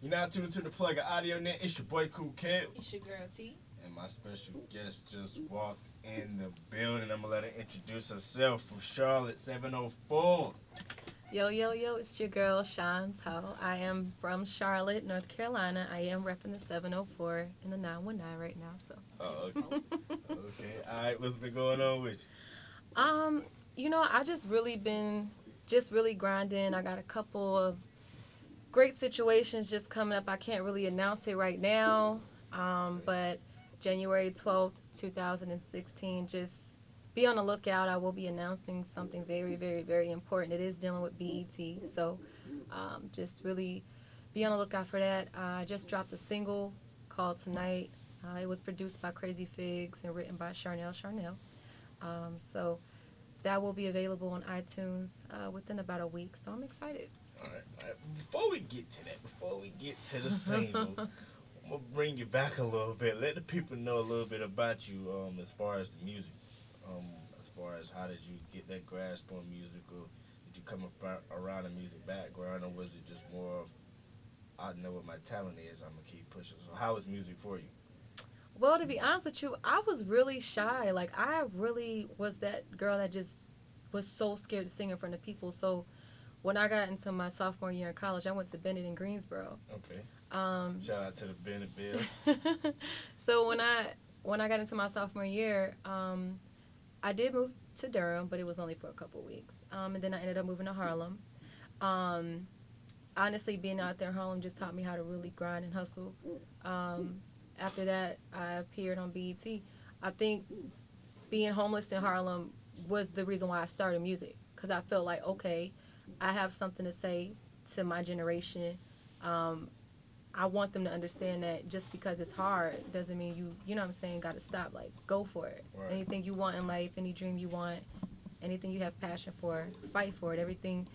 You're now tuned to the plug of Audionet. It's your boy Cool Kid. It's your girl T. And my special guest just walked in the building. I'm going to let her introduce herself from Charlotte 704. Yo, yo, yo, it's your girl Chantaul. I am from Charlotte, North Carolina. I am repping the 704 and the 919 right now. So. Oh, okay. Okay. All right. What's been going on with you? I just really been really grinding. I got a couple of great situations just coming up. I can't really announce it right now. But January 12th, 2016, just be on the lookout. I will be announcing something very, very, very important. It is dealing with BET. So just really be on the lookout for that. I just dropped a single called Tonight. It was produced by Crazy Figs and written by Charnel. So that will be available on iTunes within about a week. So I'm excited. All right. Before we get to the single, I'm going to bring you back a little bit. Let the people know a little bit about you as far as the music. As far as how did you get that grasp on music, or did you come around a music background, or was it just more of, I know what my talent is, I'm going to keep pushing. So how is music for you? Well, to be honest with you, I was really shy. Like, I really was that girl that just was so scared to sing in front of people. So when I got into my sophomore year in college, I went to Bennett in Greensboro. Okay. Shout out to the Bennett Bills. So when I got into my sophomore year, I did move to Durham, but it was only for a couple of weeks. And then I ended up moving to Harlem. Honestly, being out there in Harlem just taught me how to really grind and hustle. After that, I appeared on BET. I think being homeless in Harlem was the reason why I started music, because I felt like, okay, I have something to say to my generation. I want them to understand that just because it's hard doesn't mean you know what I'm saying, got to stop. Like, go for it. Right. Anything you want in life, any dream you want, anything you have passion for, fight for it. Everything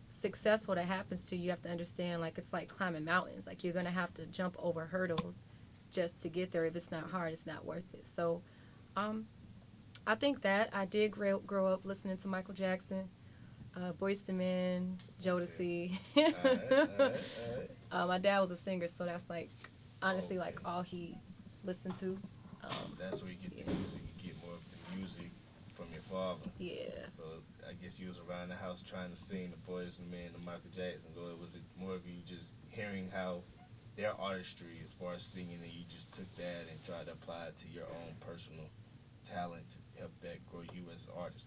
successful that happens to you, you have to understand, like, it's like climbing mountains. Like, you're going to have to jump over hurdles just to get there. If it's not hard, it's not worth it. So I think that I did grow up listening to Michael Jackson, Boyz II Men, Jodeci. All right. My dad was a singer, so that's like honestly Okay. like all he listened to. That's where you get the music. You get more of the music from your father. Yeah. So I guess you was around the house trying to sing the Boyz II Men, the Michael Jackson. Or was it more of you just hearing how their artistry as far as singing, and you just took that and tried to apply it to your own personal talent to help that grow you as an artist?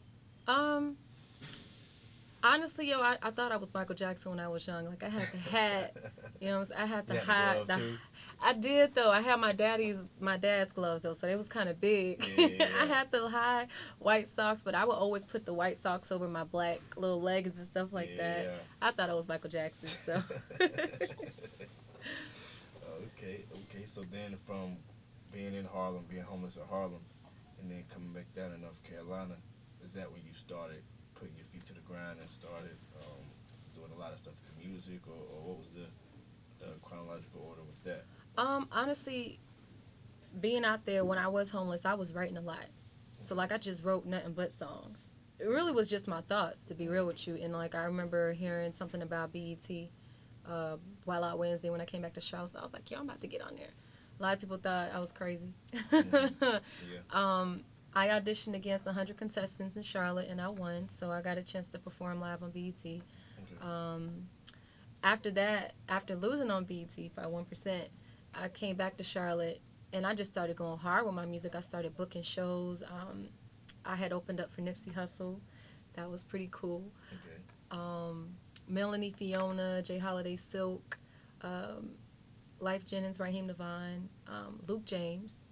Honestly, I thought I was Michael Jackson when I was young. Like, I had the hat, you know what I'm saying? I had the You had the hat. glove, too? I did, though. I had my dad's gloves, though, so they was kind of big. Yeah. I had the high white socks, but I would always put the white socks over my black little leggings and stuff like that. I thought I was Michael Jackson, so. Okay. So then from being in Harlem, being homeless in Harlem, and then coming back down to North Carolina, is that when you started putting your feet to the ground and started doing a lot of stuff with music, or what was the chronological order with that? Honestly, being out there when I was homeless, I was writing a lot. So, like, I just wrote nothing but songs. It really was just my thoughts, to be real with you. And, like, I remember hearing something about BET Wild Out Wednesday when I came back to Charlotte. So I was like, yo, I'm about to get on there. A lot of people thought I was crazy. Mm-hmm. Yeah. I auditioned against 100 contestants in Charlotte, and I won. So I got a chance to perform live on BET. Okay. After that, after losing on BET by 1%, I came back to Charlotte, and I just started going hard with my music. I started booking shows. I had opened up for Nipsey Hussle. That was pretty cool. Okay. Melanie Fiona, Jay Holiday Silk, Life Jennings, Raheem Devine, Luke James,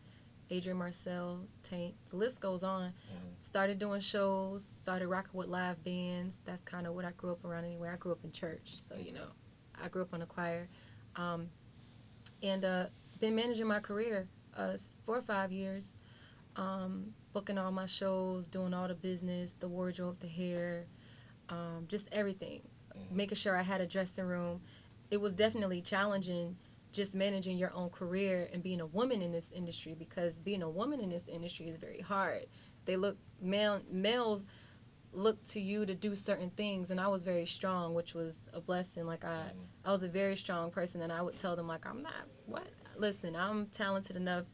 Adrian Marcel, Tank. The list goes on. Mm-hmm. Started doing shows, started rocking with live bands. That's kind of what I grew up around anyway. I grew up in church, so, you know, I grew up on a choir. And been managing my career 4 or 5 years, booking all my shows, doing all the business, the wardrobe, the hair, just everything. Mm-hmm. Making sure I had a dressing room. It was definitely challenging just managing your own career and being a woman in this industry, because being a woman in this industry is very hard. They look, males look to you to do certain things, and I was very strong, which was a blessing. Like I was a very strong person, and I would tell them like, I'm not what. Listen, I'm talented enough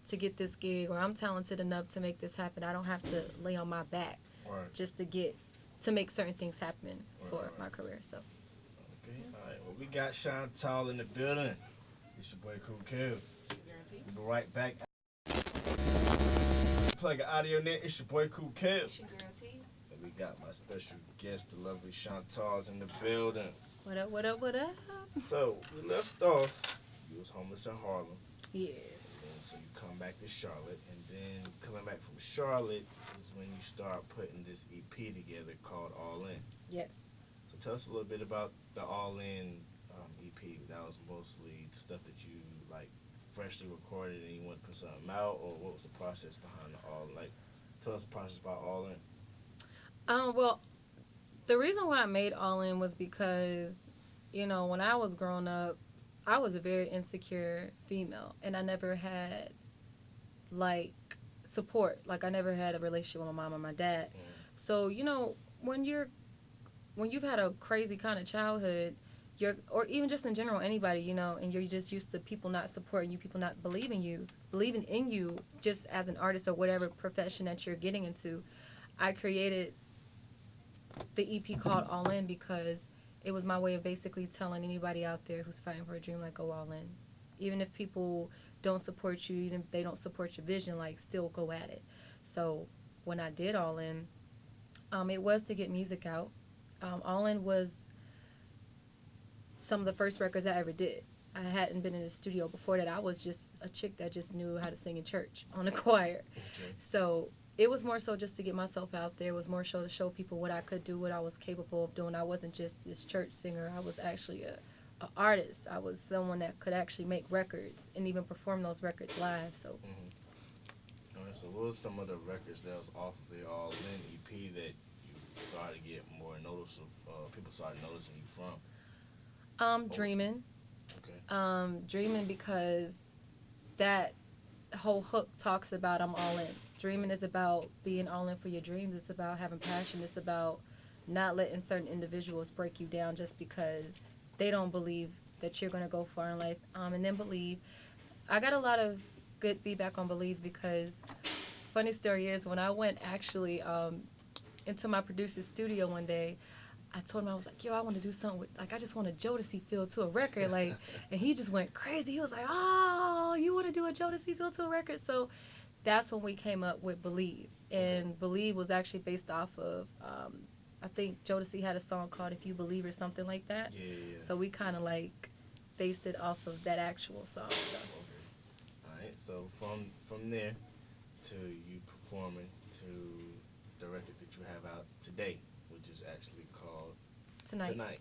to get this gig, or I'm talented enough to make this happen. I don't have to lay on my back just to make certain things happen for my career. So. Okay, all right. Well, we got Chantaul in the building. It's your boy Cool Kid. We'll be right back. Plug Audionet. It's your boy Cool Kid. And we got my special guest, the lovely Chantaul's in the building. What up, what up, what up? So, we left off. You was homeless in Harlem. Yeah. And so you come back to Charlotte. And then coming back from Charlotte is when you start putting this EP together called All In. Yes. So tell us a little bit about the All In EP. That was mostly the stuff that you like freshly recorded and you want to put something out, or what was the process behind the All? Like, tell us the process about All In. Well, the reason why I made All In was because, you know, when I was growing up, I was a very insecure female, and I never had like support. Like I never had a relationship with my mom or my dad. So, you know, when you've had a crazy kind of childhood, or even just in general, anybody, you know, and you're just used to people not supporting you, people not believing in you, just as an artist or whatever profession that you're getting into. I created the EP called All In because it was my way of basically telling anybody out there who's fighting for a dream, like, go all in. Even if people don't support you, even if they don't support your vision, like, still go at it. So when I did All In, it was to get music out. All In was some of the first records I ever did. I hadn't been in the studio before that. I was just a chick that just knew how to sing in church on the choir. Okay. So it was more so just to get myself out there. It was more so to show people what I could do, what I was capable of doing. I wasn't just this church singer. I was actually a artist. I was someone that could actually make records and even perform those records live. So. All right, so what were some of the records that was off of the All In EP that you started to get more noticeable? People started noticing you from? Dreaming. Okay. Dreaming because that whole hook talks about I'm all in. Dreaming is about being all in for your dreams. It's about having passion. It's about not letting certain individuals break you down just because they don't believe that you're going to go far in life. And then Believe. I got a lot of good feedback on Believe because funny story is when I went actually into my producer's studio one day, I told him, I was like, yo, I want to do something with, like, I just want a Jodeci feel to a record, like, and he just went crazy. He was like, oh, you want to do a Jodeci feel to a record? So that's when we came up with Believe. And Believe was actually based off of, I think Jodeci had a song called If You Believe or something like that. Yeah. So we kind of, like, based it off of that actual song. So. All right, so from there to you performing to the record that you have out today, which is actually called Tonight.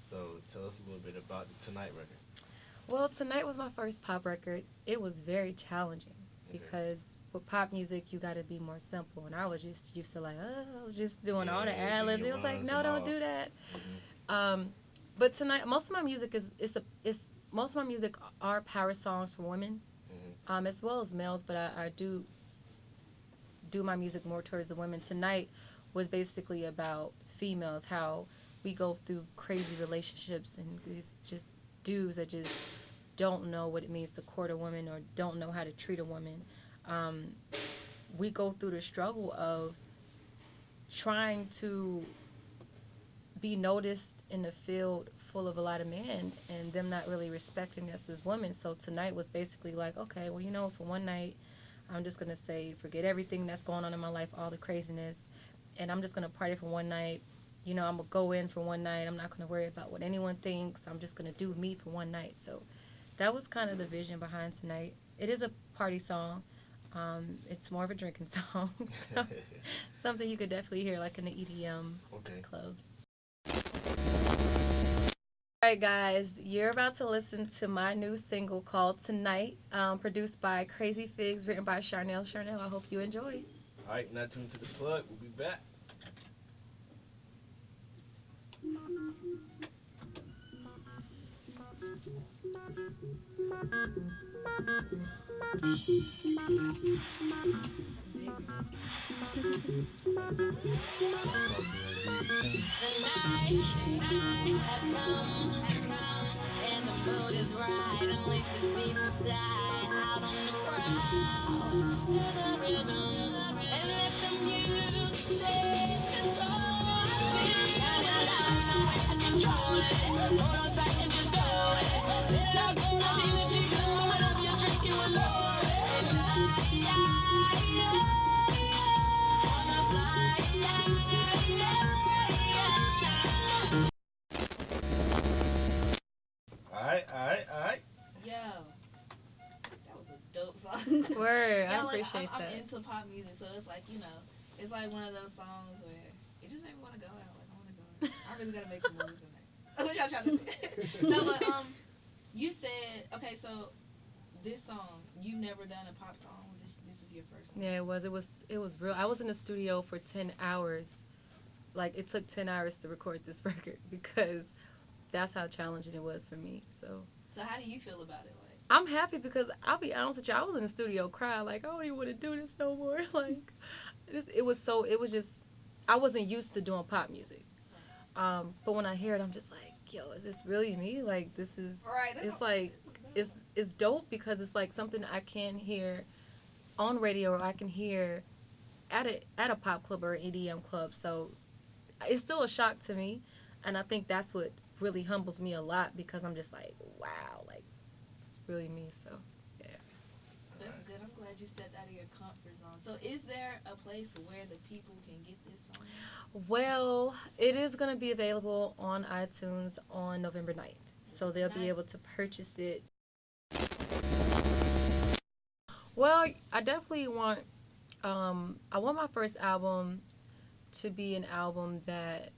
So tell us a little bit about the Tonight record. Well, Tonight was my first pop record. It was very challenging because with pop music, you got to be more simple. And I was just used to like, I was just doing all the ad-libs. It was like, no, don't do that. But Tonight, most of my music most of my music are power songs for women, as well as males. But I do my music more towards the women. Tonight was basically about females, how we go through crazy relationships and these just dudes that just don't know what it means to court a woman or don't know how to treat a woman. We go through the struggle of trying to be noticed in a field full of a lot of men and them not really respecting us as women. So Tonight was basically like, okay, well, you know, for one night, I'm just going to say, forget everything that's going on in my life, all the craziness, and I'm just going to party for one night. You know, I'm going to go in for one night. I'm not going to worry about what anyone thinks. I'm just going to do me for one night. So that was kind of the vision behind Tonight. It is a party song. It's more of a drinking song. So something you could definitely hear like in the EDM clubs. All right, guys, you're about to listen to my new single called Tonight, produced by Crazy Figs, written by Chanel. Chanel, I hope you enjoy. All right, now tune to the plug. We'll be back. has come, and the mood is right. Unleash your beast inside, out on the prowl. Feel the rhythm, and let the music take control. I control it. Hold on tight and just go it. Let out all the energy, come on up, you're drinking with Lord. And wanna fly, Alright. Yo, that was a dope song. Word, I Yeah, like, appreciate I'm that. into pop music, so it's like, you know, it's like one of those songs where it just made me want to go out. Like, I want to go out. I really got to make some moves tonight. What y'all trying to do? No, but, you said, okay, so this song, you never done a pop song. This was your first one? Yeah, it was real. I was in the studio for 10 hours. Like, it took 10 hours to record this record because that's how challenging it was for me. So how do you feel about it? Like, I'm happy because I'll be honest with you, I was in the studio crying like I don't even want to do this no more. Like it was just I wasn't used to doing pop music. But when I hear it, I'm just like, yo, is this really me? Like this is right, it's like it's dope because it's like something I can hear on radio or I can hear at a pop club or an EDM club. So it's still a shock to me, and I think that's what really humbles me a lot because I'm just like, wow, like it's really me. So yeah. That's good. I'm glad you stepped out of your comfort zone. So is there a place where the people can get this song? Well, it is going to be available on iTunes on November 9th. So they'll be able to purchase it. Well, I definitely want I want my first album to be an album that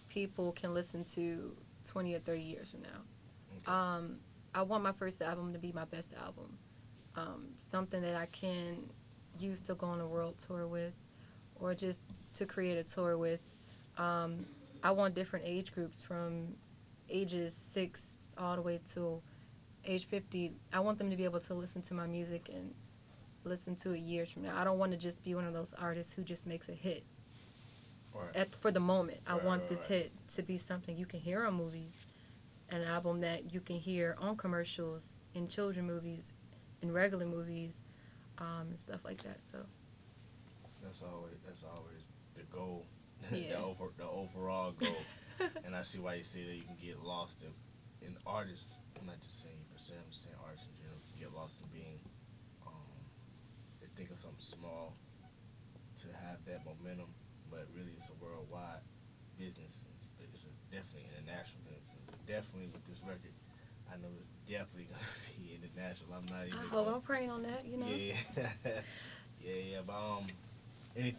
people can listen to 20 or 30 years from now. Okay. I want my first album to be my best album. Something that I can use to go on a world tour with or just to create a tour with. I want different age groups from ages 6 all the way to age 50. I want them to be able to listen to my music and listen to it years from now. I don't want to just be one of those artists who just makes a hit for the moment. I want this hit to be something you can hear on movies, an album that you can hear on commercials, in children movies, in regular movies, and stuff like that. So that's always the goal, yeah. the overall goal. And I see why you say that you can get lost in artists. I'm not just saying per se. I'm just saying artists in general can get lost in being. They think of something small to have that momentum, but really it's a worldwide business. It's definitely international business. Definitely with this record, I know it's definitely gonna be international. I'm not even. I hope I'm praying on that. You know. Yeah, yeah. But